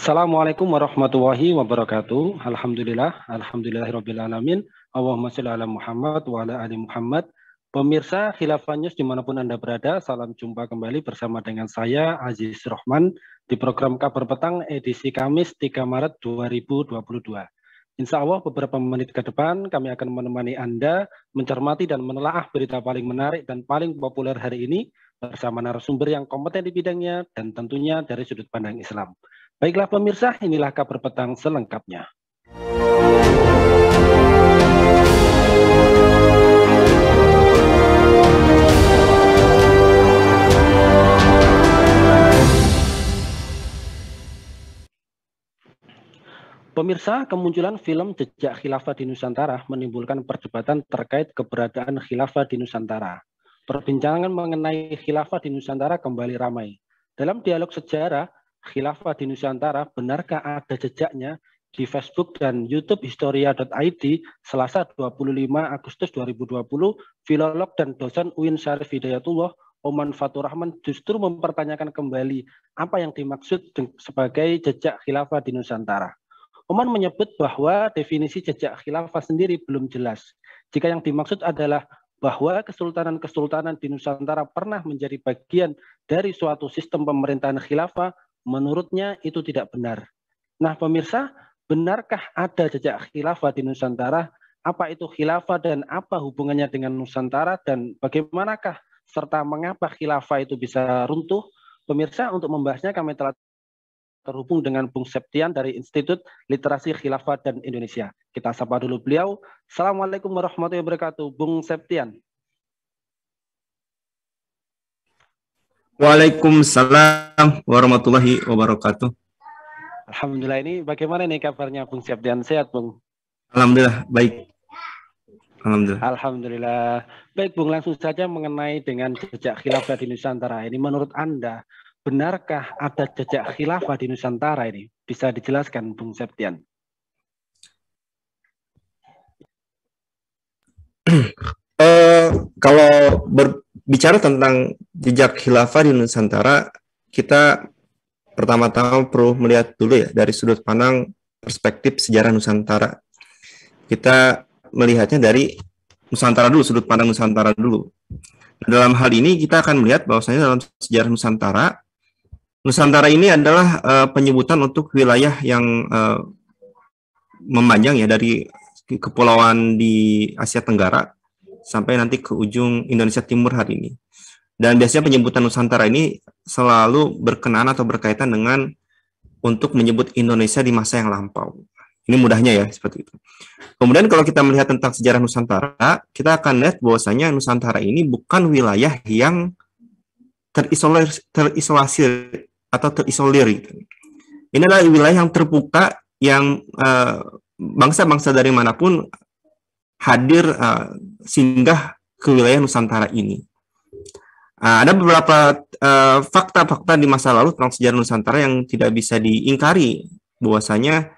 Assalamualaikum warahmatullahi wabarakatuh. Alhamdulillahirabbil alamin. Allahumma shalli ala Muhammad wa ala ali Muhammad. Pemirsa Khilafah News dimanapun Anda berada, salam jumpa kembali bersama dengan saya Aziz Rahman di program Kabar Petang edisi Kamis 3 Maret 2022. Insya Allah beberapa menit ke depan kami akan menemani Anda mencermati dan menelaah berita paling menarik dan paling populer hari ini bersama narasumber yang kompeten di bidangnya dan tentunya dari sudut pandang Islam. Baiklah pemirsa, inilah Kabar Petang selengkapnya. Pemirsa, kemunculan film Jejak Khilafah di Nusantara menimbulkan perdebatan terkait keberadaan khilafah di Nusantara. Perbincangan mengenai khilafah di Nusantara kembali ramai. Dalam dialog sejarah, khilafah di Nusantara, benarkah ada jejaknya? Di Facebook dan YouTube historia.id, Selasa 25 Agustus 2020, filolog dan dosen UIN Syarif Hidayatullah, Oman Fatur Rahman justru mempertanyakan kembali apa yang dimaksud sebagai jejak khilafah di Nusantara. Oman menyebut bahwa definisi jejak khilafah sendiri belum jelas. Jika yang dimaksud adalah bahwa kesultanan-kesultanan di Nusantara pernah menjadi bagian dari suatu sistem pemerintahan khilafah, menurutnya itu tidak benar. Nah pemirsa, benarkah ada jejak khilafah di Nusantara? Apa itu khilafah dan apa hubungannya dengan Nusantara dan bagaimanakah serta mengapa khilafah itu bisa runtuh? Pemirsa, untuk membahasnya kami telah terhubung dengan Bung Septian dari Institut Literasi Khilafah dan Indonesia. Kita sapa dulu beliau. Assalamualaikum warahmatullahi wabarakatuh, Bung Septian. Waalaikumsalam warahmatullahi wabarakatuh. Alhamdulillah, ini bagaimana nih kabarnya Bung Septian? Sehat, Bung? Alhamdulillah, baik. Alhamdulillah. Alhamdulillah. Baik, Bung, langsung saja mengenai dengan jejak khilafah di Nusantara. Ini menurut Anda, benarkah ada jejak khilafah di Nusantara ini? Bisa dijelaskan, Bung Septian? Kalau berbicara tentang jejak khilafah di Nusantara, kita pertama-tama perlu melihat dulu ya dari sudut pandang perspektif sejarah Nusantara. Kita melihatnya dari Nusantara dulu, sudut pandang Nusantara dulu. Dalam hal ini kita akan melihat bahwasanya dalam sejarah Nusantara ini adalah penyebutan untuk wilayah yang memanjang ya dari kepulauan di Asia Tenggara sampai nanti ke ujung Indonesia Timur hari ini. Dan biasanya penyebutan Nusantara ini selalu berkenaan atau berkaitan dengan untuk menyebut Indonesia di masa yang lampau. Ini mudahnya ya, seperti itu. Kemudian kalau kita melihat tentang sejarah Nusantara, kita akan lihat bahwasanya Nusantara ini bukan wilayah yang terisolasi atau terisolir. Ini adalah wilayah yang terbuka, yang bangsa-bangsa dari manapun hadir singgah ke wilayah Nusantara ini. Ada beberapa fakta-fakta di masa lalu tentang sejarah Nusantara yang tidak bisa diingkari, bahwasanya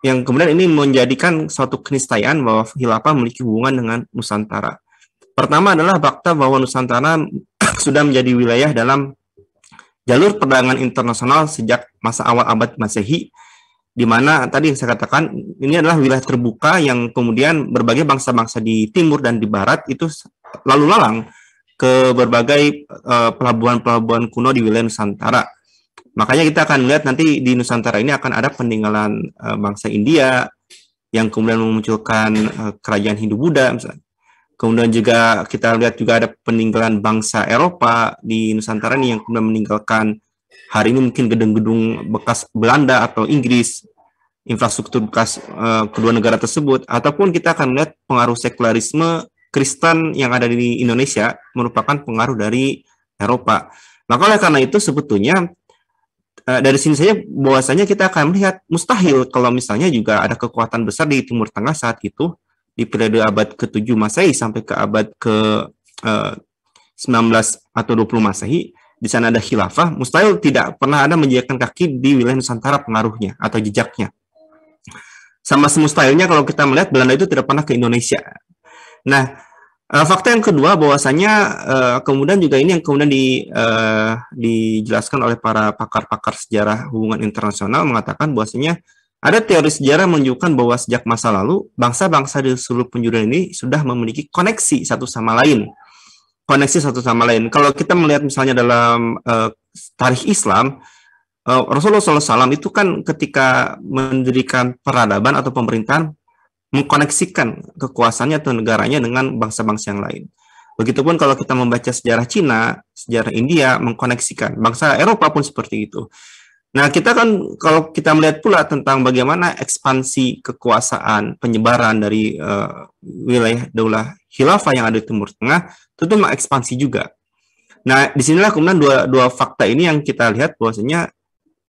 yang kemudian ini menjadikan suatu keniscayaan bahwa khilafah memiliki hubungan dengan Nusantara. Pertama adalah fakta bahwa Nusantara sudah menjadi wilayah dalam jalur perdagangan internasional sejak masa awal abad Masehi, di mana tadi yang saya katakan ini adalah wilayah terbuka yang kemudian berbagai bangsa-bangsa di timur dan di barat itu lalu lalang ke berbagai pelabuhan-pelabuhan kuno di wilayah Nusantara. Makanya kita akan melihat nanti di Nusantara ini akan ada peninggalan bangsa India yang kemudian memunculkan kerajaan Hindu-Buddha misalnya. Kemudian juga kita lihat juga ada peninggalan bangsa Eropa di Nusantara ini yang kemudian meninggalkan hari ini mungkin gedung-gedung bekas Belanda atau Inggris, infrastruktur bekas kedua negara tersebut, ataupun kita akan melihat pengaruh sekularisme Kristen yang ada di Indonesia merupakan pengaruh dari Eropa. Maka oleh karena itu sebetulnya dari sini saja bahwasanya kita akan melihat mustahil kalau misalnya juga ada kekuatan besar di Timur Tengah saat itu di periode abad ke-7 Masehi sampai ke abad ke-19 atau 20 Masehi, di sana ada khilafah, mustahil tidak pernah ada menjejakkan kaki di wilayah Nusantara pengaruhnya atau jejaknya. Sama semustahilnya kalau kita melihat Belanda itu tidak pernah ke Indonesia. Nah, Fakta yang kedua bahwasanya kemudian juga ini yang kemudian dijelaskan oleh para pakar-pakar sejarah hubungan internasional mengatakan bahwasanya ada teori sejarah menunjukkan bahwa sejak masa lalu bangsa-bangsa di seluruh penjuru ini sudah memiliki koneksi satu sama lain. Koneksi satu sama lain. Kalau kita melihat misalnya dalam tarikh Islam, Rasulullah SAW itu kan ketika mendirikan peradaban atau pemerintahan mengkoneksikan kekuasaannya atau negaranya dengan bangsa-bangsa yang lain. Begitupun kalau kita membaca sejarah Cina, sejarah India, mengkoneksikan. Bangsa Eropa pun seperti itu. Nah, kita kan kalau kita melihat pula tentang bagaimana ekspansi kekuasaan, penyebaran dari wilayah daulah khilafah yang ada di Timur Tengah, tentu mengekspansi juga. Nah, disinilah kemudian dua fakta ini yang kita lihat bahwasanya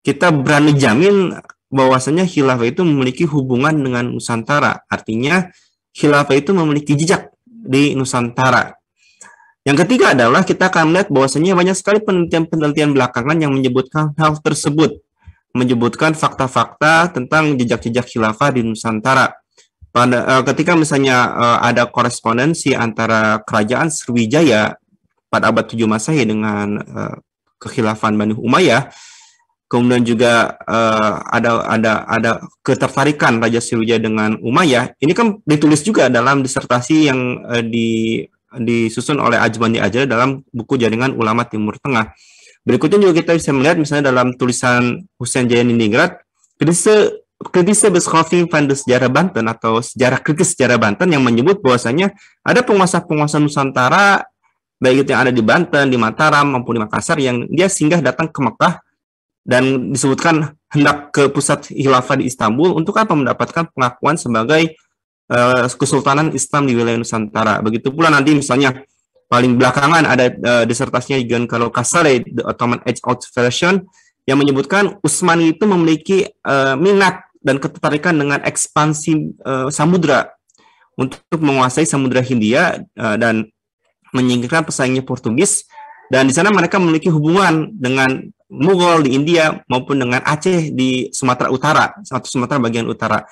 kita berani jamin bahwasanya khilafah itu memiliki hubungan dengan Nusantara. Artinya khilafah itu memiliki jejak di Nusantara. Yang ketiga adalah kita akan melihat bahwasanya banyak sekali penelitian-penelitian belakangan yang menyebutkan hal tersebut, menyebutkan fakta-fakta tentang jejak-jejak khilafah di Nusantara. Ketika misalnya ada korespondensi antara kerajaan Sriwijaya pada abad 7 Masehi dengan kekhilafan Bani Umayyah, kemudian juga ada ketertarikan Raja Sriwijaya dengan Umayyah. Ini kan ditulis juga dalam disertasi yang disusun oleh Ajmani Ajra dalam buku Jaringan Ulama Timur Tengah. Berikutnya juga kita bisa melihat misalnya dalam tulisan Hussein Jayaniningrat, Kritische Beschaving van de Sejarah Banten atau sejarah kritis sejarah Banten yang menyebut bahwasanya ada penguasa-penguasa Nusantara baik itu yang ada di Banten, di Mataram maupun di Makassar yang dia singgah datang ke Mekah dan disebutkan hendak ke pusat khilafah di Istanbul untuk apa? Mendapatkan pengakuan sebagai Kesultanan Islam di wilayah Nusantara. Begitu pula nanti misalnya paling belakangan ada disertasinya Giancarlo Casale, The Ottoman Age of Civilization, yang menyebutkan Utsmani itu memiliki minat dan ketertarikan dengan ekspansi samudra untuk menguasai Samudra Hindia dan menyingkirkan pesaingnya Portugis. Dan di sana mereka memiliki hubungan dengan Mughal di India maupun dengan Aceh di Sumatera Utara, satu Sumatera bagian utara.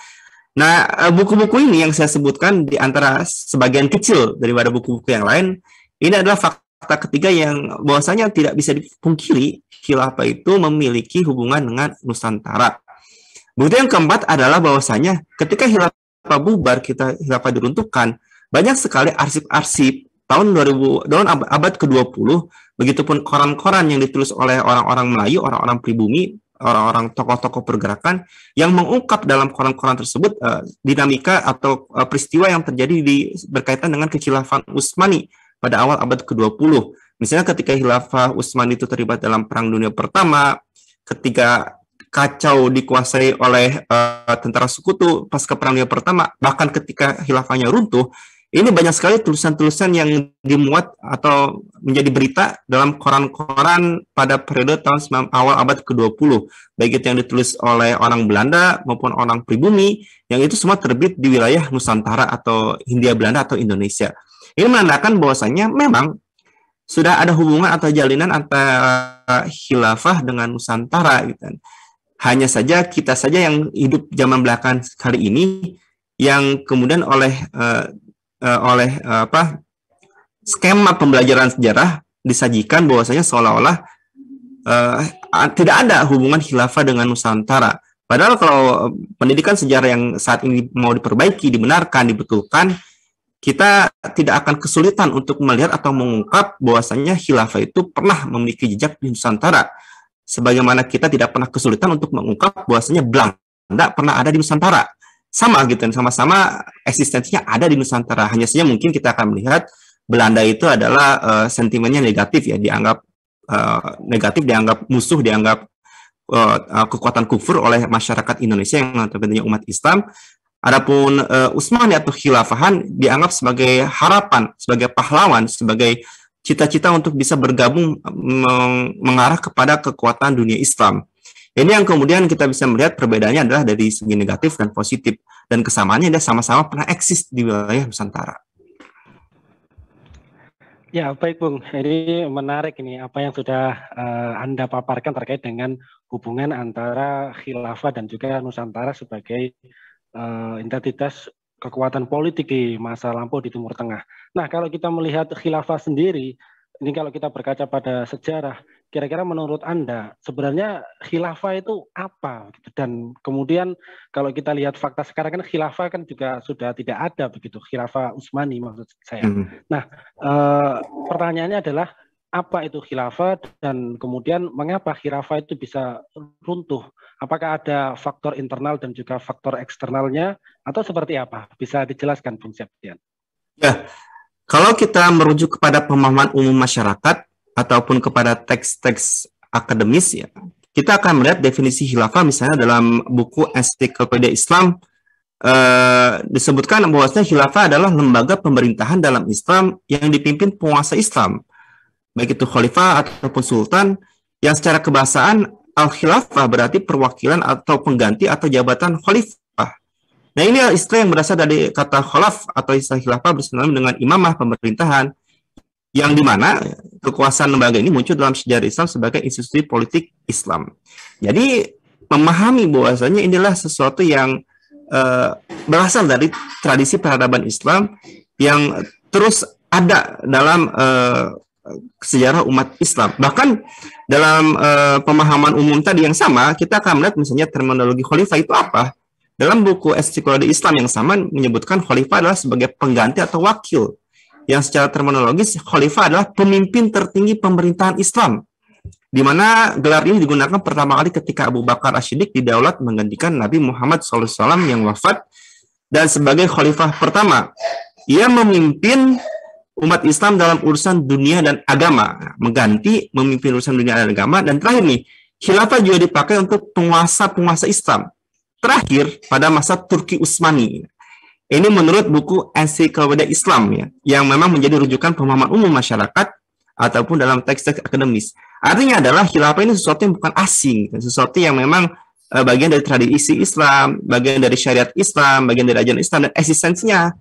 Nah, buku-buku ini yang saya sebutkan di antara sebagian kecil daripada buku-buku yang lain, ini adalah fakta ketiga yang bahwasanya tidak bisa dipungkiri khilafah itu memiliki hubungan dengan Nusantara. Bukti yang keempat adalah bahwasanya ketika khilafah bubar, khilafah diruntuhkan, banyak sekali arsip-arsip tahun abad ke-20, begitupun koran-koran yang ditulis oleh orang-orang Melayu, orang-orang pribumi, orang-orang tokoh-tokoh pergerakan yang mengungkap dalam koran-koran tersebut dinamika atau peristiwa yang terjadi berkaitan dengan kekhilafan Utsmani pada awal abad ke-20. Misalnya ketika khilafah Utsmani itu terlibat dalam Perang Dunia Pertama, ketika kacau dikuasai oleh tentara sekutu pasca Perang Dunia Pertama, bahkan ketika khilafahnya runtuh, ini banyak sekali tulisan-tulisan yang dimuat atau menjadi berita dalam koran-koran pada periode tahun awal abad ke-20. Baik itu yang ditulis oleh orang Belanda maupun orang pribumi, yang itu semua terbit di wilayah Nusantara atau Hindia Belanda atau Indonesia. Ini menandakan bahwasanya memang sudah ada hubungan atau jalinan antara khilafah dengan Nusantara. Gitu. Hanya saja kita saja yang hidup zaman belakangan kali ini, yang kemudian oleh skema pembelajaran sejarah disajikan bahwasanya seolah-olah tidak ada hubungan khilafah dengan Nusantara. Padahal kalau pendidikan sejarah yang saat ini mau diperbaiki, dibenarkan, dibetulkan, kita tidak akan kesulitan untuk melihat atau mengungkap bahwasanya khilafah itu pernah memiliki jejak di Nusantara. Sebagaimana kita tidak pernah kesulitan untuk mengungkap bahwasanya Belanda pernah ada di Nusantara. Sama gitu, sama-sama eksistensinya ada di Nusantara. Hanya saja mungkin kita akan melihat Belanda itu adalah sentimennya negatif ya, dianggap negatif, dianggap musuh, dianggap kekuatan kufur oleh masyarakat Indonesia yang notabene umat Islam. Adapun Utsmani atau khilafahan dianggap sebagai harapan, sebagai pahlawan, sebagai cita-cita untuk bisa bergabung mengarah kepada kekuatan dunia Islam. Ini yang kemudian kita bisa melihat perbedaannya adalah dari segi negatif dan positif. Dan kesamaannya adalah sama-sama pernah eksis di wilayah Nusantara. Ya, baik Bung. Ini menarik ini apa yang sudah Anda paparkan terkait dengan hubungan antara khilafah dan juga Nusantara sebagai identitas kekuatan politik di masa lampau di Timur Tengah. Nah, kalau kita melihat khilafah sendiri, ini kalau kita berkaca pada sejarah, kira-kira menurut Anda sebenarnya khilafah itu apa? Dan kemudian kalau kita lihat fakta sekarang kan khilafah kan juga sudah tidak ada begitu, khilafah Utsmani maksud saya. Nah, pertanyaannya adalah apa itu khilafah dan kemudian mengapa khilafah itu bisa runtuh? Apakah ada faktor internal dan juga faktor eksternalnya atau seperti apa? Bisa dijelaskan, Bung Septian? Ya, kalau kita merujuk kepada pemahaman umum masyarakat ataupun kepada teks-teks akademis, ya, kita akan melihat definisi khilafah misalnya dalam buku Ensiklopedia Islam disebutkan bahwasanya khilafah adalah lembaga pemerintahan dalam Islam yang dipimpin penguasa Islam, baik itu khalifah ataupun sultan, yang secara kebahasaan al-khilafah berarti perwakilan atau pengganti atau jabatan khalifah. Nah, ini istilah yang berasal dari kata khalaf atau istilah khilafah bersama dengan imamah pemerintahan, yang dimana kekuasaan lembaga ini muncul dalam sejarah Islam sebagai institusi politik Islam. Jadi memahami bahwasanya inilah sesuatu yang berasal dari tradisi peradaban Islam yang terus ada dalam sejarah umat Islam. Bahkan dalam pemahaman umum tadi yang sama, kita akan melihat misalnya terminologi khalifah itu apa. Dalam buku Ensiklopedia Islam yang sama menyebutkan khalifah adalah sebagai pengganti atau wakil, yang secara terminologis khalifah adalah pemimpin tertinggi pemerintahan Islam, di mana gelar ini digunakan pertama kali ketika Abu Bakar As-Siddiq didaulat menggantikan Nabi Muhammad SAW yang wafat, dan sebagai khalifah pertama ia memimpin umat Islam dalam urusan dunia dan agama, mengganti memimpin urusan dunia dan agama. Dan terakhir nih, khilafah juga dipakai untuk penguasa-penguasa Islam terakhir pada masa Turki Utsmani. Ini menurut buku Ensiklopedia Islam, ya, yang memang menjadi rujukan pemahaman umum masyarakat ataupun dalam teks-teks akademis. Artinya adalah khilafah ini sesuatu yang bukan asing, sesuatu yang memang bagian dari tradisi Islam, bagian dari syariat Islam, bagian dari ajaran Islam, dan eksistensinya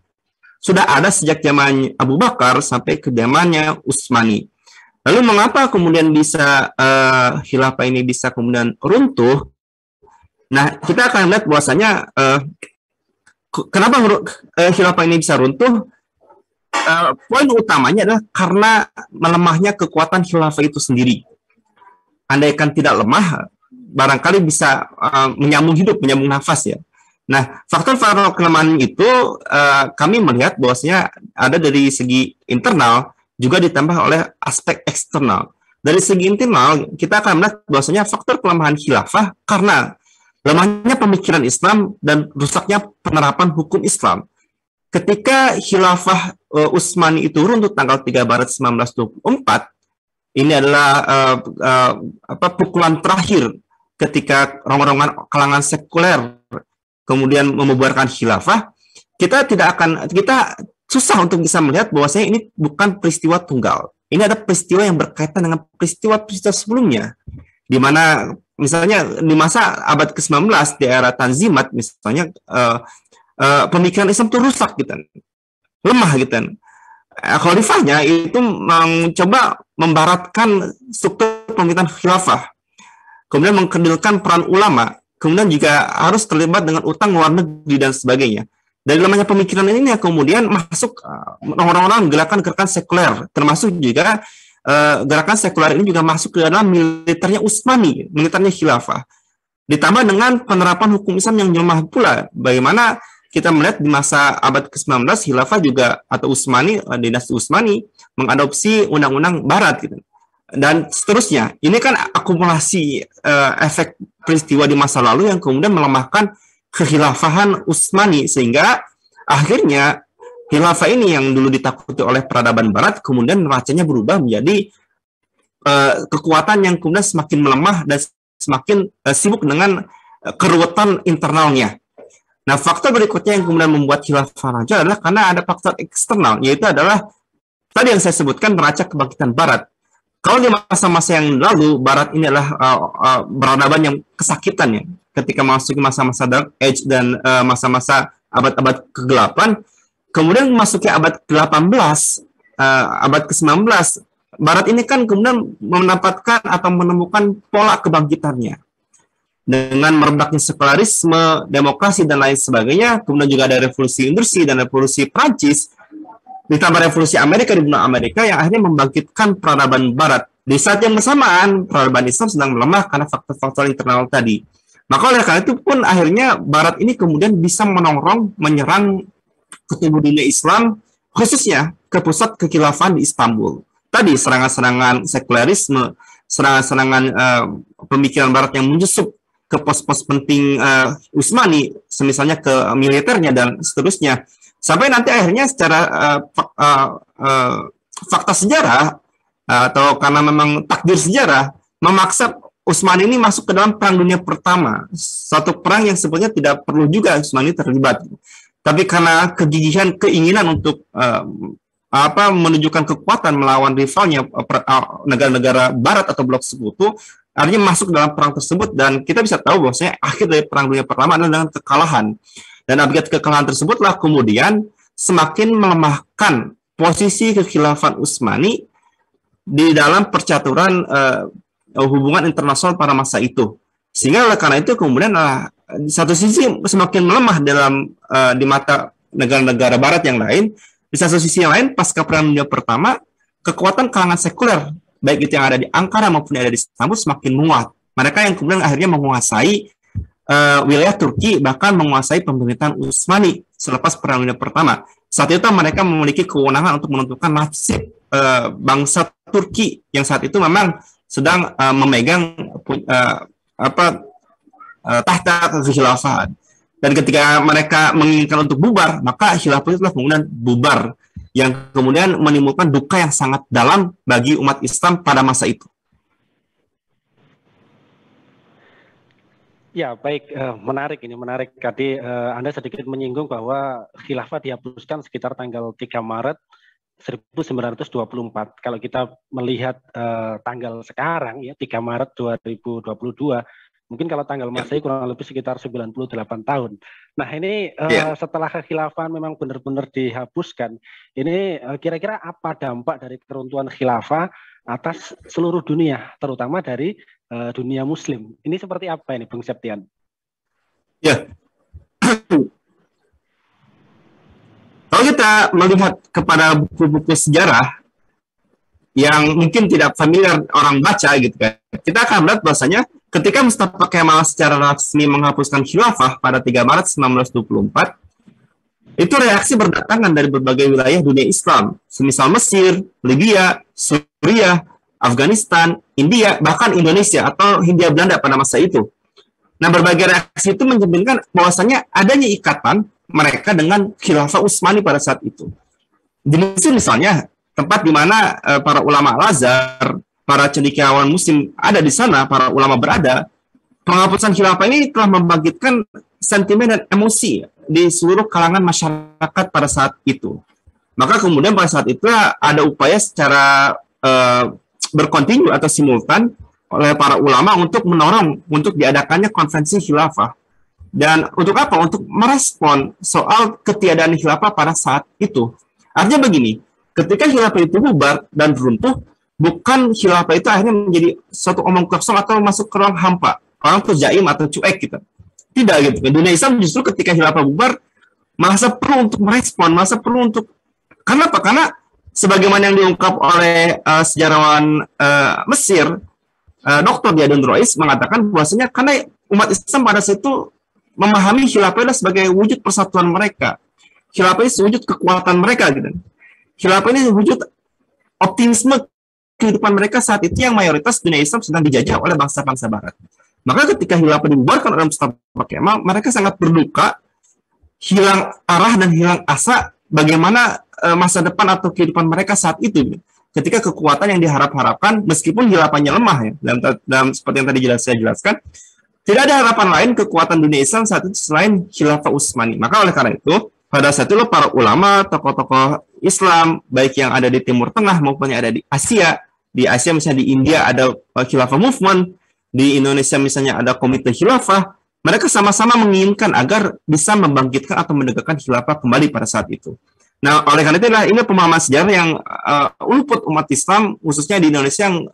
sudah ada sejak zaman Abu Bakar sampai ke zamannya Utsmani. Lalu mengapa kemudian bisa khilafah ini bisa kemudian runtuh? Nah, kita akan lihat bahwasanya kenapa khilafah ini bisa runtuh? Poin utamanya adalah karena melemahnya kekuatan khilafah itu sendiri. Andaikan tidak lemah, barangkali bisa menyambung hidup, menyambung nafas, ya. Nah, faktor-faktor kelemahan itu kami melihat bahwasanya ada dari segi internal juga ditambah oleh aspek eksternal. Dari segi internal, kita akan melihat bahwasanya faktor kelemahan khilafah karena lemahnya pemikiran Islam dan rusaknya penerapan hukum Islam. Ketika khilafah Utsmani itu runtuh tanggal 3 Maret 1924, ini adalah pukulan terakhir ketika rombongan kalangan sekuler kemudian membubarkan khilafah. Kita susah untuk bisa melihat bahwasanya ini bukan peristiwa tunggal. Ini ada peristiwa yang berkaitan dengan peristiwa-peristiwa sebelumnya, di mana misalnya di masa abad ke-19 di era Tanzimat misalnya pemikiran Islam itu rusak gitu, lemah gitu. Khalifahnya itu mencoba membaratkan struktur pemerintahan khilafah, kemudian mengkerdilkan peran ulama, kemudian juga harus terlibat dengan utang luar negeri dan sebagainya. Dari lemahnya pemikiran ini kemudian masuk orang-orang gerakan-gerakan sekuler, termasuk juga gerakan sekuler ini juga masuk ke dalam militernya Utsmani, militernya khilafah. Ditambah dengan penerapan hukum Islam yang lemah pula. Bagaimana kita melihat di masa abad ke-19 khilafah juga atau Utsmani, dinasti Utsmani mengadopsi undang-undang barat gitu. Dan seterusnya. Ini kan akumulasi efek peristiwa di masa lalu yang kemudian melemahkan kekhilafahan Utsmani, sehingga akhirnya khilafah ini yang dulu ditakuti oleh peradaban barat kemudian neracanya berubah menjadi kekuatan yang kemudian semakin melemah dan semakin sibuk dengan keruwetan internalnya. Nah, faktor berikutnya yang kemudian membuat khilafah raja adalah karena ada faktor eksternal, yaitu adalah tadi yang saya sebutkan neraca kebangkitan barat. Kalau di masa-masa yang lalu, barat ini adalah peradaban yang kesakitan, ya. Ketika masuk masa-masa Dark Age dan masa-masa abad-abad ke-8, kemudian memasuki abad ke-18, abad ke-19, barat ini kan kemudian mendapatkan atau menemukan pola kebangkitannya. dengan merebaknya sekularisme, demokrasi dan lain sebagainya, kemudian juga ada revolusi industri dan revolusi Prancis, ditambah revolusi Amerika di benua Amerika yang akhirnya membangkitkan peradaban Barat. Di saat yang bersamaan, peradaban Islam sedang melemah karena faktor-faktor internal tadi. Maka oleh karena itu pun akhirnya Barat ini kemudian bisa menongrong, menyerang ketubuh dunia Islam, khususnya ke pusat kekhilafahan di Istanbul. Tadi serangan-serangan sekularisme, serangan-serangan pemikiran Barat yang menyusup ke pos-pos penting Utsmani, misalnya ke militernya dan seterusnya. Sampai nanti akhirnya secara fakta sejarah atau karena memang takdir sejarah memaksa Utsmani ini masuk ke dalam Perang Dunia Pertama, satu perang yang sebenarnya tidak perlu juga Utsmani terlibat. Tapi karena kegigihan, keinginan untuk menunjukkan kekuatan melawan rivalnya negara-negara Barat atau blok sekutu, artinya masuk dalam perang tersebut, dan kita bisa tahu bahwasanya akhir dari Perang Dunia Pertama adalah dengan kekalahan. Dan akibat kekalahan tersebutlah kemudian semakin melemahkan posisi kekhilafan Utsmani di dalam percaturan hubungan internasional pada masa itu. Sehingga oleh karena itu kemudian di satu sisi semakin melemah dalam di mata negara-negara Barat yang lain, di satu sisi yang lain pasca Perang Dunia Pertama kekuatan kalangan sekuler baik itu yang ada di Ankara maupun yang ada di Istanbul semakin menguat. Mereka yang kemudian akhirnya menguasai wilayah Turki, bahkan menguasai pemerintahan Utsmani selepas Perang Dunia Pertama. Saat itu mereka memiliki kewenangan untuk menentukan nasib bangsa Turki yang saat itu memang sedang memegang tahta kekhilafahan. Dan ketika mereka menginginkan untuk bubar, maka khilafah itu kemudian bubar, yang kemudian menimbulkan duka yang sangat dalam bagi umat Islam pada masa itu. Ya, baik, menarik ini, menarik. Tadi Anda sedikit menyinggung bahwa khilafah dihapuskan sekitar tanggal 3 Maret 1924. Kalau kita melihat tanggal sekarang, ya 3 Maret 2022, mungkin kalau tanggal Masehi kurang lebih sekitar 98 tahun. Nah ini setelah kekhilafan memang benar-benar dihapuskan, ini kira-kira apa dampak dari keruntuhan khilafah atas seluruh dunia, terutama dari dunia Muslim? Ini seperti apa ini, Bung Septian? Ya, kalau kita melihat kepada buku-buku sejarah yang mungkin tidak familiar orang baca gitu kan, kita akan melihat bahwasanya ketika Mustafa Kemal secara resmi menghapuskan khilafah pada 3 Maret 1924, itu reaksi berdatangan dari berbagai wilayah dunia Islam, semisal Mesir, Libya, Suriah, Afghanistan, India, bahkan Indonesia atau Hindia Belanda pada masa itu. Nah, berbagai reaksi itu mencerminkan bahwasanya adanya ikatan mereka dengan khilafah Utsmani pada saat itu. Di Mesir misalnya, tempat di mana para ulama Al-Azhar, para cendekiawan Muslim ada di sana, para ulama berada, penghapusan khilafah ini telah membangkitkan sentimen dan emosi di seluruh kalangan masyarakat pada saat itu. Maka kemudian pada saat itu ada upaya secara berkontinu atau simultan oleh para ulama untuk mendorong untuk diadakannya konferensi khilafah. Dan untuk apa? Untuk merespon soal ketiadaan khilafah pada saat itu. Artinya begini, ketika khilafah itu bubar dan runtuh, bukan khilafah itu akhirnya menjadi suatu omong kosong atau masuk ke ruang hampa, orang tuh jaim atau cuek gitu. Tidak gitu. Dunia Islam justru ketika khilafah bubar merasa perlu untuk merespon, merasa perlu untuk, kenapa? Karena sebagaimana yang diungkap oleh sejarawan Mesir, Dr. Diyadun Rois mengatakan bahwasanya karena umat Islam pada saat itu memahami khilafah sebagai wujud persatuan mereka, khilafah ini wujud kekuatan mereka gitu. Khilafah ini wujud optimisme kehidupan mereka saat itu yang mayoritas dunia Islam sedang dijajah oleh bangsa-bangsa Barat. Maka ketika khilafah dibubarkan oleh Mustafa Kemal, mereka sangat berduka, hilang arah dan hilang asa bagaimana masa depan atau kehidupan mereka saat itu. Ketika kekuatan yang diharap-harapkan, meskipun khilafahnya lemah ya, dalam seperti yang tadi saya jelaskan, tidak ada harapan lain kekuatan dunia Islam saat itu selain khilafah Utsmani. Maka oleh karena itu, pada saat itu para ulama, tokoh-tokoh Islam, baik yang ada di Timur Tengah maupun yang ada di Asia misalnya di India ada Khilafah Movement, di Indonesia misalnya ada Komite Khilafah, mereka sama-sama menginginkan agar bisa membangkitkan atau menegakkan khilafah kembali pada saat itu. Nah, oleh karena itu ini pemahaman sejarah yang luput umat Islam, khususnya di Indonesia yang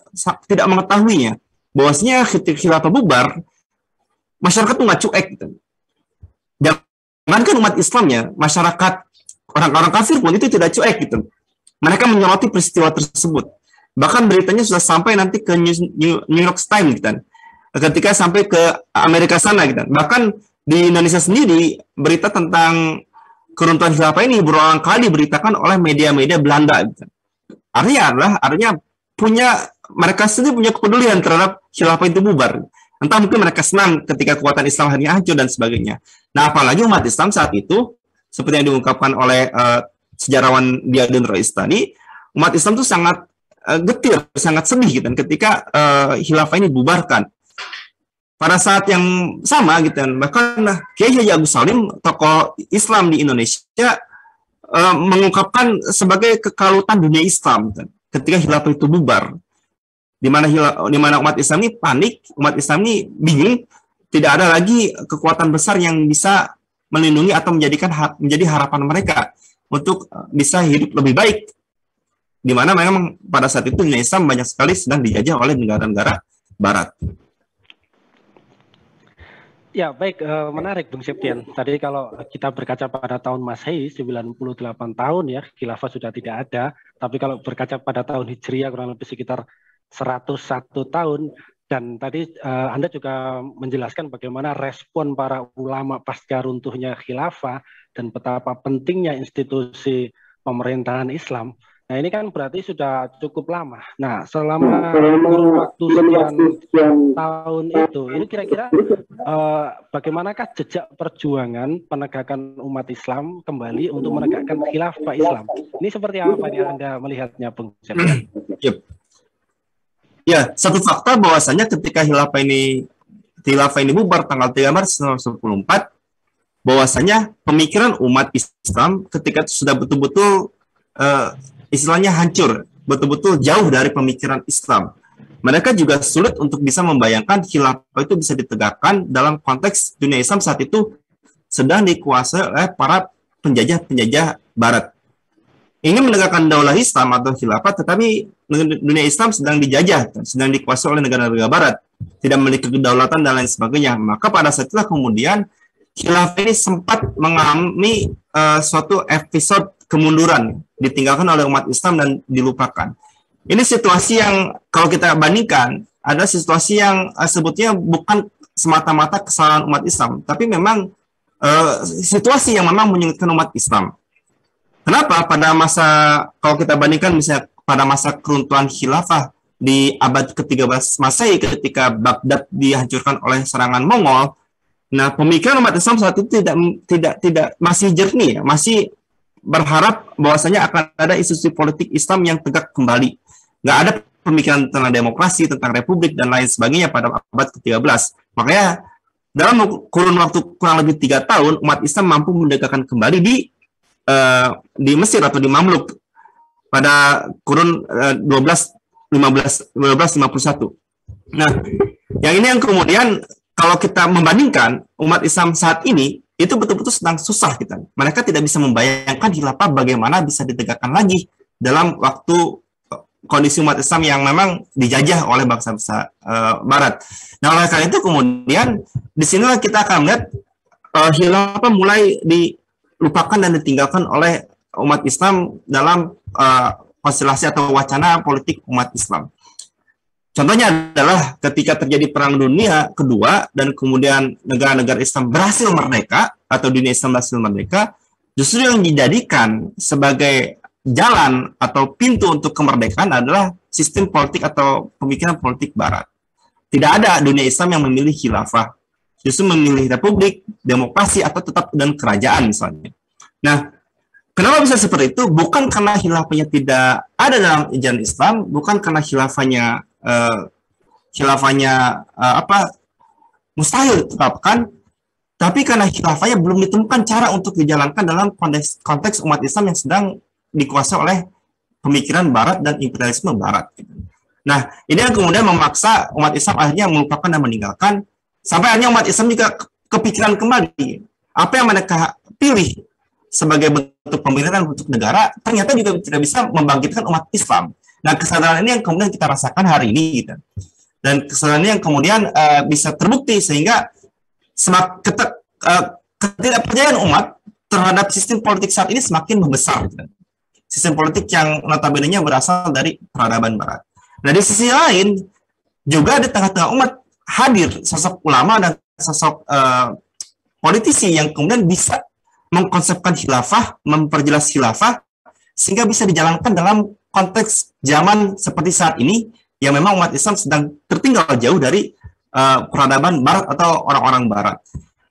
tidak mengetahuinya, bahwasanya ketika khilafah bubar, masyarakat tuh nggak cuek gitu. Jangankan umat Islamnya, masyarakat orang-orang kafir pun itu tidak cuek gitu. Mereka menyoroti peristiwa tersebut. Bahkan beritanya sudah sampai nanti ke New York Times gitu. Ketika sampai ke Amerika sana gitu. Bahkan di Indonesia sendiri berita tentang keruntuhan khilafah ini berulang kali diberitakan oleh media-media Belanda gitu. Artinya mereka sendiri punya kepedulian terhadap khilafah itu bubar. Entah mungkin mereka senang ketika kekuatan Islam hanya hancur dan sebagainya. Nah, apalagi umat Islam saat itu, seperti yang diungkapkan oleh sejarawan Diyadun Rais tadi, umat Islam itu sangat getir, sangat sedih gitu, ketika khilafah ini dibubarkan. Pada saat yang sama gitu, bahkan Kiai Haji Agus Salim, tokoh Islam di Indonesia, mengungkapkan sebagai kekalutan dunia Islam gitu, ketika khilafah itu bubar. Di mana umat Islam ini panik, umat Islam ini bingung, tidak ada lagi kekuatan besar yang bisa melindungi atau menjadi harapan mereka untuk bisa hidup lebih baik. Di mana memang pada saat itu dunia Islam banyak sekali sedang dijajah oleh negara-negara Barat. Ya, baik, menarik Bung Septian. Tadi kalau kita berkaca pada tahun Masehi 98 tahun ya, khilafah sudah tidak ada. Tapi kalau berkaca pada tahun Hijriah kurang lebih sekitar 101 tahun, dan tadi Anda juga menjelaskan bagaimana respon para ulama pasca runtuhnya khilafah dan betapa pentingnya institusi pemerintahan Islam. Nah, ini kan berarti sudah cukup lama. Nah, selama kurun waktu sekian tahun itu, ini kira-kira bagaimanakah jejak perjuangan penegakan umat Islam kembali untuk menegakkan khilafah Islam? Ini seperti apa yang Anda melihatnya, Bung Septian? Ya, satu fakta bahwasanya ketika khilafah ini bubar tanggal 3 Maret 1994, bahwasanya pemikiran umat Islam ketika itu sudah betul-betul istilahnya hancur, betul-betul jauh dari pemikiran Islam. Mereka juga sulit untuk bisa membayangkan khilafah itu bisa ditegakkan dalam konteks dunia Islam saat itu sedang dikuasai oleh para penjajah-penjajah Barat. Ingin menegakkan daulah Islam atau khilafah, tetapi dunia Islam sedang dijajah, sedang dikuasai oleh negara-negara Barat, tidak memiliki kedaulatan dan lain sebagainya. Maka pada saat itulah kemudian khilafah ini sempat mengalami suatu episode kemunduran, ditinggalkan oleh umat Islam dan dilupakan. Ini situasi yang kalau kita bandingkan, ada situasi yang sebetulnya bukan semata-mata kesalahan umat Islam, tapi memang situasi yang memang menyulitkan umat Islam. Kenapa? Pada masa, kalau kita bandingkan misalnya pada masa keruntuhan khilafah di abad ke-13 Masehi ketika Baghdad dihancurkan oleh serangan Mongol, nah pemikiran umat Islam saat itu tidak masih jernih, masih berharap bahwasanya akan ada institusi politik Islam yang tegak kembali. Nggak ada pemikiran tentang demokrasi, tentang republik dan lain sebagainya pada abad ke-13. Makanya dalam kurun waktu kurang lebih 3 tahun umat Islam mampu menegakkan kembali di Mesir atau di Mamluk pada kurun 1251. Nah, yang ini yang kemudian kalau kita membandingkan umat Islam saat ini itu betul-betul sedang susah kita. Mereka tidak bisa membayangkan khilafah bagaimana bisa ditegakkan lagi dalam waktu kondisi umat Islam yang memang dijajah oleh bangsa-bangsa Barat. Nah, oleh karena itu kemudian di sinilah kita akan melihat khilafah mulai dilupakan dan ditinggalkan oleh umat Islam dalam konstelasi atau wacana politik umat Islam. Contohnya adalah ketika terjadi Perang Dunia Kedua dan kemudian negara-negara Islam berhasil merdeka atau dunia Islam berhasil merdeka, justru yang dijadikan sebagai jalan atau pintu untuk kemerdekaan adalah sistem politik atau pemikiran politik Barat. Tidak ada dunia Islam yang memilih khilafah, justru memilih republik, demokrasi, atau tetap dan kerajaan misalnya. Nah, kenapa bisa seperti itu? Bukan karena khilafahnya tidak ada dalam ajaran Islam, bukan karena khilafahnya mustahil ditetapkan, tapi karena khilafahnya belum ditemukan cara untuk dijalankan dalam konteks umat Islam yang sedang dikuasai oleh pemikiran Barat dan imperialisme Barat. Nah, ini yang kemudian memaksa umat Islam akhirnya melupakan dan meninggalkan, sampai akhirnya umat Islam juga kepikiran kembali apa yang mereka pilih sebagai bentuk pemerintahan untuk negara ternyata juga tidak bisa membangkitkan umat Islam. Nah, kesadaran ini yang kemudian kita rasakan hari ini gitu. Dan kesadaran ini yang kemudian bisa terbukti sehingga ketidakpercayaan umat terhadap sistem politik saat ini semakin membesar. Sistem politik yang notabene-nya berasal dari peradaban Barat. Nah, di sisi lain, juga di tengah-tengah umat hadir sosok ulama dan sosok politisi yang kemudian bisa mengkonsepkan khilafah, memperjelas khilafah, sehingga bisa dijalankan dalam konteks zaman seperti saat ini, yang memang umat Islam sedang tertinggal jauh dari peradaban Barat atau orang-orang Barat.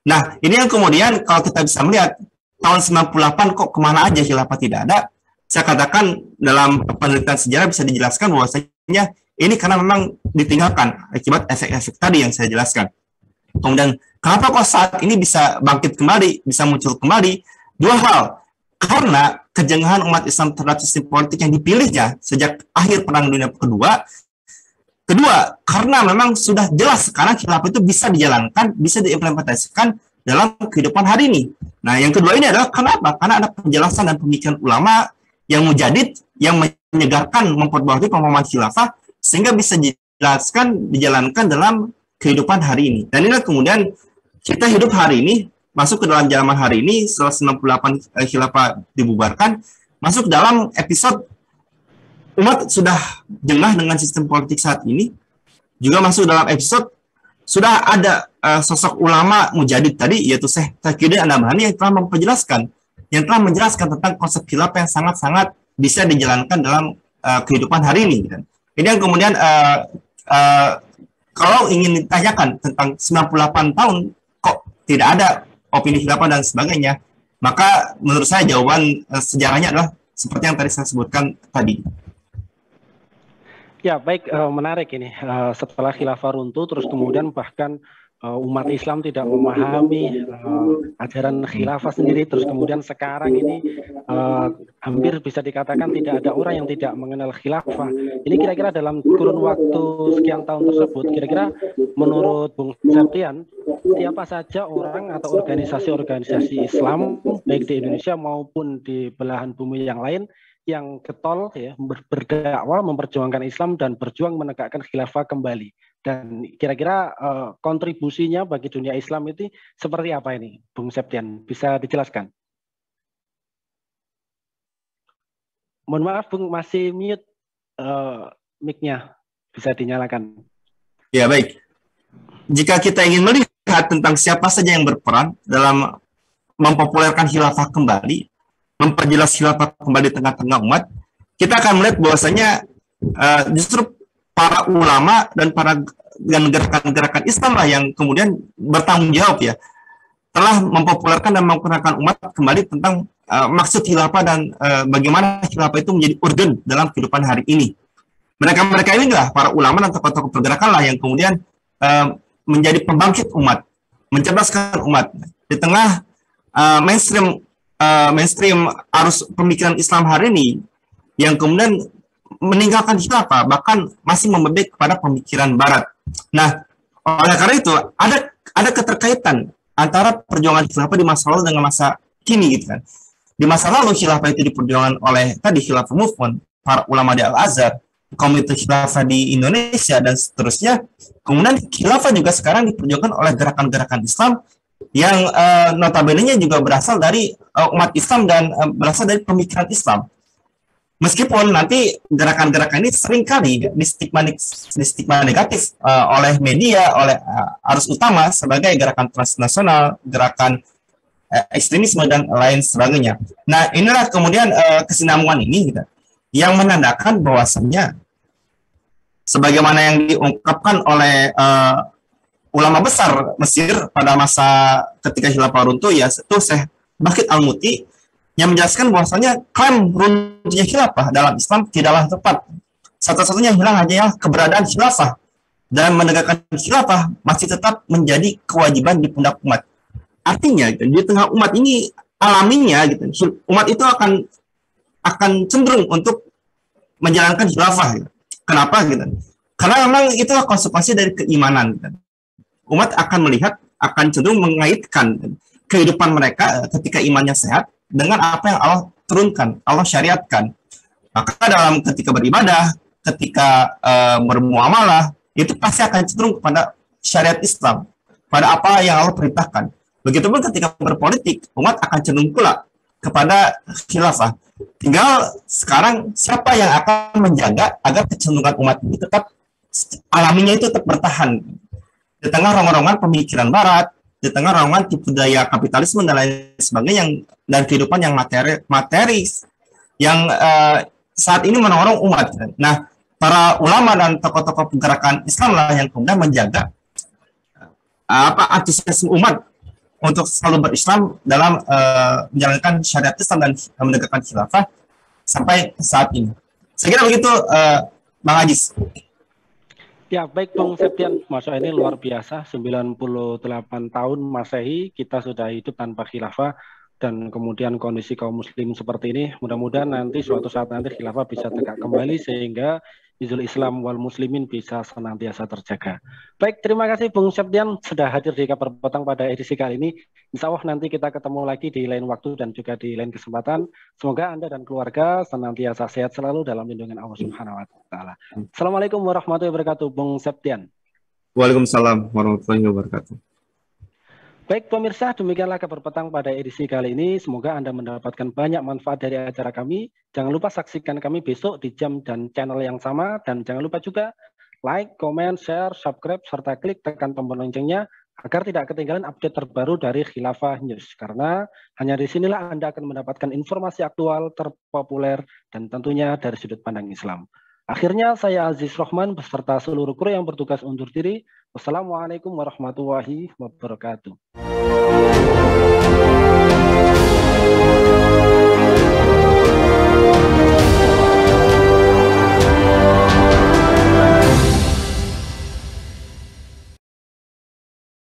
Nah, ini yang kemudian kalau kita bisa melihat, tahun 98 kok kemana aja khilafah tidak ada, saya katakan dalam penelitian sejarah bisa dijelaskan bahwasanya ini karena memang ditinggalkan akibat efek-efek tadi yang saya jelaskan. Kemudian, kenapa kok saat ini bisa bangkit kembali, bisa muncul kembali? Dua hal. Karena kejengahan umat Islam terhadap sistem politik yang dipilihnya sejak akhir Perang Dunia Kedua. Kedua, karena memang sudah jelas sekarang khilafah itu bisa dijalankan, bisa diimplementasikan dalam kehidupan hari ini. Nah, yang kedua ini adalah kenapa? Karena ada penjelasan dan pemikiran ulama yang mujadid, yang menyegarkan, memperbaharui pemahaman khilafah, sehingga bisa dijalankan dalam kehidupan hari ini. Dan inilah kemudian kita hidup hari ini, masuk ke dalam zaman hari ini, setelah 98 khilafah dibubarkan, masuk dalam episode umat sudah jengah dengan sistem politik saat ini, juga masuk dalam episode sudah ada sosok ulama mujadid tadi, yaitu Syekh Taqiyuddin An-Nabhani yang telah menjelaskan tentang konsep khilafah yang sangat-sangat bisa dijalankan dalam kehidupan hari ini. Ini yang kemudian kalau ingin ditanyakan tentang 98 tahun kok tidak ada opini khilafah dan sebagainya, maka menurut saya jawaban sejarahnya adalah seperti yang tadi saya sebutkan tadi. Ya, baik, menarik ini. Setelah khilafah runtuh, terus kemudian bahkan umat Islam tidak memahami ajaran khilafah sendiri, terus kemudian sekarang ini hampir bisa dikatakan tidak ada orang yang tidak mengenal khilafah. Ini kira-kira dalam kurun waktu sekian tahun tersebut, kira-kira menurut Bung Septian, siapa saja orang atau organisasi-organisasi Islam, baik di Indonesia maupun di belahan bumi yang lain, yang getol ya, berdakwah memperjuangkan Islam dan berjuang menegakkan khilafah kembali. Dan kira-kira kontribusinya bagi dunia Islam itu seperti apa ini, Bung Septian? Bisa dijelaskan? Mohon maaf, Bung, masih mute mic-nya. Bisa dinyalakan. Ya, baik. Jika kita ingin melihat tentang siapa saja yang berperan dalam mempopulerkan khilafah kembali, memperjelas khilafah kembali di tengah-tengah umat, kita akan melihat bahwasanya justru para ulama dan gerakan-gerakan Islam lah yang kemudian bertanggung jawab ya, telah mempopulerkan dan memperkenalkan umat kembali tentang maksud khilafah dan bagaimana khilafah itu menjadi urgen dalam kehidupan hari ini. Mereka ini lah para ulama dan tokoh-tokoh pergerakan lah yang kemudian menjadi pembangkit umat, mencerdaskan umat di tengah mainstream arus pemikiran Islam hari ini yang kemudian meninggalkan khilafah, bahkan masih membebek kepada pemikiran Barat. Nah, oleh karena itu ada keterkaitan antara perjuangan khilafah di masa lalu dengan masa kini, gitu kan. Di masa lalu khilafah itu diperjuangkan oleh tadi khilafah movement, para ulama di Al-Azhar, komunitas khilafah di Indonesia dan seterusnya. Kemudian khilafah juga sekarang diperjuangkan oleh gerakan-gerakan Islam yang notabene-nya juga berasal dari umat Islam dan berasal dari pemikiran Islam. Meskipun nanti gerakan-gerakan ini seringkali distigma negatif oleh media, oleh arus utama sebagai gerakan transnasional, gerakan ekstremisme dan lain sebagainya. Nah, inilah kemudian kesinambungan ini gitu, yang menandakan bahwasannya sebagaimana yang diungkapkan oleh ulama besar Mesir pada masa ketika khilafah runtuh, yaitu Syekh Bakit Al-Muti, yang menjelaskan bahwasanya klaim runtuhnya khilafah dalam Islam tidaklah tepat. Satu-satunya yang hilang hanya keberadaan khilafah, dan menegakkan khilafah masih tetap menjadi kewajiban di pundak umat. Artinya di tengah umat ini alaminya gitu, umat itu akan cenderung untuk menjalankan khilafah. Gitu. Kenapa gitu? Karena memang itulah konsekuensi dari keimanan. Gitu. Umat akan melihat, akan cenderung mengaitkan kehidupan mereka ketika imannya sehat dengan apa yang Allah turunkan, Allah syariatkan. Maka dalam ketika beribadah, ketika bermuamalah, itu pasti akan cenderung kepada syariat Islam. pada apa yang Allah perintahkan. Begitupun ketika berpolitik, umat akan cenderung pula kepada khilafah. Tinggal sekarang siapa yang akan menjaga agar kecenderungan umat ini tetap alaminya itu tetap bertahan di tengah rongga-rongga pemikiran Barat, di tengah rongga tipu daya kapitalisme dan lain sebagainya dan kehidupan yang materis yang saat ini menolong umat. Nah, para ulama dan tokoh-tokoh pergerakan Islam lah yang kemudian menjaga antusiasme umat untuk selalu berislam dalam menjalankan syariat Islam dan menegakkan khilafah sampai saat ini. Saya kira begitu, Bang Ajis. Ya, baik Bung Septian, Masya ini luar biasa, 98 tahun Masehi kita sudah hidup tanpa khilafah, dan kemudian kondisi kaum muslim seperti ini, mudah-mudahan nanti suatu saat nanti khilafah bisa tegak kembali sehingga izul Islam wal muslimin bisa senantiasa terjaga. Baik, terima kasih Bung Septian sudah hadir di Kabar Petang pada edisi kali ini. Insya Allah nanti kita ketemu lagi di lain waktu dan juga di lain kesempatan. Semoga Anda dan keluarga senantiasa sehat selalu dalam lindungan Allah Subhanahu wa taala. Assalamualaikum warahmatullahi wabarakatuh, Bung Septian. Waalaikumsalam warahmatullahi wabarakatuh. Baik pemirsa, demikianlah Kabar Petang pada edisi kali ini. Semoga Anda mendapatkan banyak manfaat dari acara kami. Jangan lupa saksikan kami besok di jam dan channel yang sama. Dan jangan lupa juga like, comment, share, subscribe, serta klik tekan tombol loncengnya agar tidak ketinggalan update terbaru dari Khilafah News. Karena hanya di sinilah Anda akan mendapatkan informasi aktual, terpopuler, dan tentunya dari sudut pandang Islam. Akhirnya saya Aziz Rohman beserta seluruh kru yang bertugas undur diri. Wassalamualaikum warahmatullahi wabarakatuh.